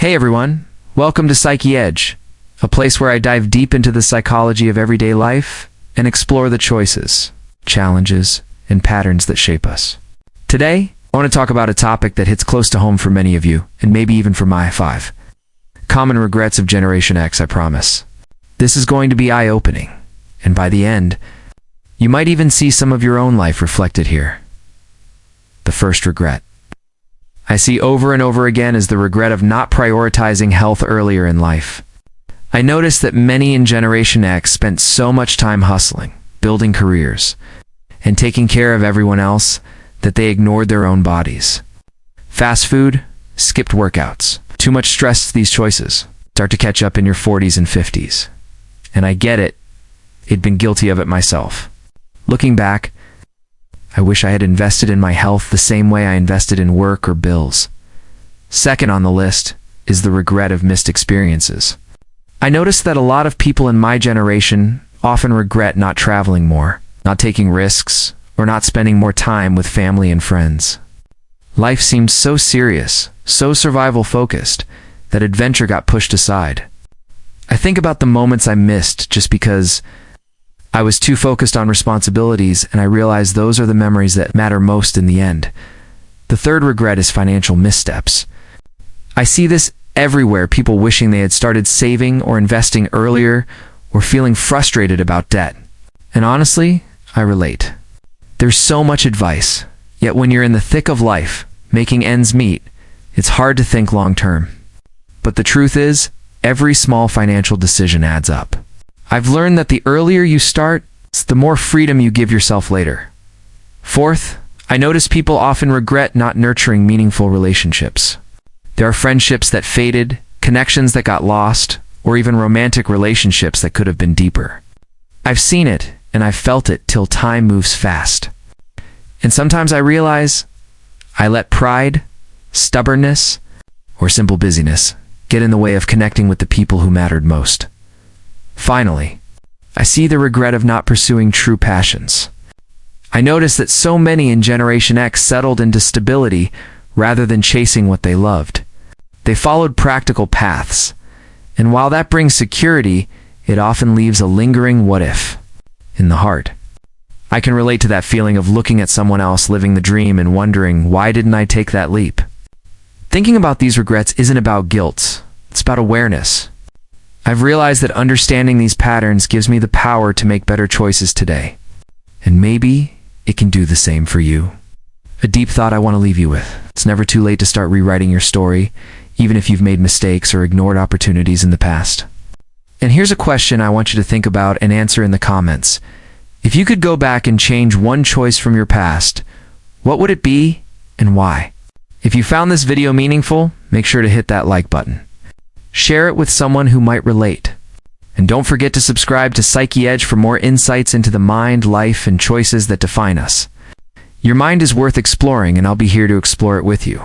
Hey everyone, welcome to Psyche Edge, a place where I dive deep into the psychology of everyday life and explore the choices, challenges, and patterns that shape us. Today, I want to talk about a topic that hits close to home for many of you, and maybe even for my five. Common regrets of Generation X, I promise. This is going to be eye-opening, and by the end, you might even see some of your own life reflected here. The first regret I see over and over again is the regret of not prioritizing health earlier in life. I noticed that many in Generation X spent so much time hustling, building careers, and taking care of everyone else that they ignored their own bodies. Fast food, skipped workouts. Too much stress, these choices start to catch up in your 40s and 50s. And I get it. I'd been guilty of it myself. Looking back, I wish I had invested in my health the same way I invested in work or bills. Second on the list is the regret of missed experiences. I noticed that a lot of people in my generation often regret not traveling more, not taking risks, or not spending more time with family and friends. Life seemed so serious, so survival-focused, that adventure got pushed aside. I think about the moments I missed just because I was too focused on responsibilities, and I realized those are the memories that matter most in the end. The third regret is financial missteps. I see this everywhere, people wishing they had started saving or investing earlier, or feeling frustrated about debt. And honestly, I relate. There's so much advice, yet when you're in the thick of life, making ends meet, it's hard to think long term. But the truth is, every small financial decision adds up. I've learned that the earlier you start, the more freedom you give yourself later. Fourth, I notice people often regret not nurturing meaningful relationships. There are friendships that faded, connections that got lost, or even romantic relationships that could have been deeper. I've seen it, and I've felt it till time moves fast. And sometimes I realize I let pride, stubbornness, or simple busyness get in the way of connecting with the people who mattered most. Finally, I see the regret of not pursuing true passions. I notice that so many in Generation X settled into stability rather than chasing what they loved. They followed practical paths, and while that brings security, it often leaves a lingering what if in the heart. I can relate to that feeling of looking at someone else living the dream and wondering, why didn't I take that leap? Thinking about these regrets isn't about guilt, it's about awareness. I've realized that understanding these patterns gives me the power to make better choices today. And maybe it can do the same for you. A deep thought I want to leave you with. It's never too late to start rewriting your story, even if you've made mistakes or ignored opportunities in the past. And here's a question I want you to think about and answer in the comments. If you could go back and change one choice from your past, what would it be and why? If you found this video meaningful, make sure to hit that like button. Share it with someone who might relate. And don't forget to subscribe to Psyche Edge for more insights into the mind, life, and choices that define us. Your mind is worth exploring, and I'll be here to explore it with you.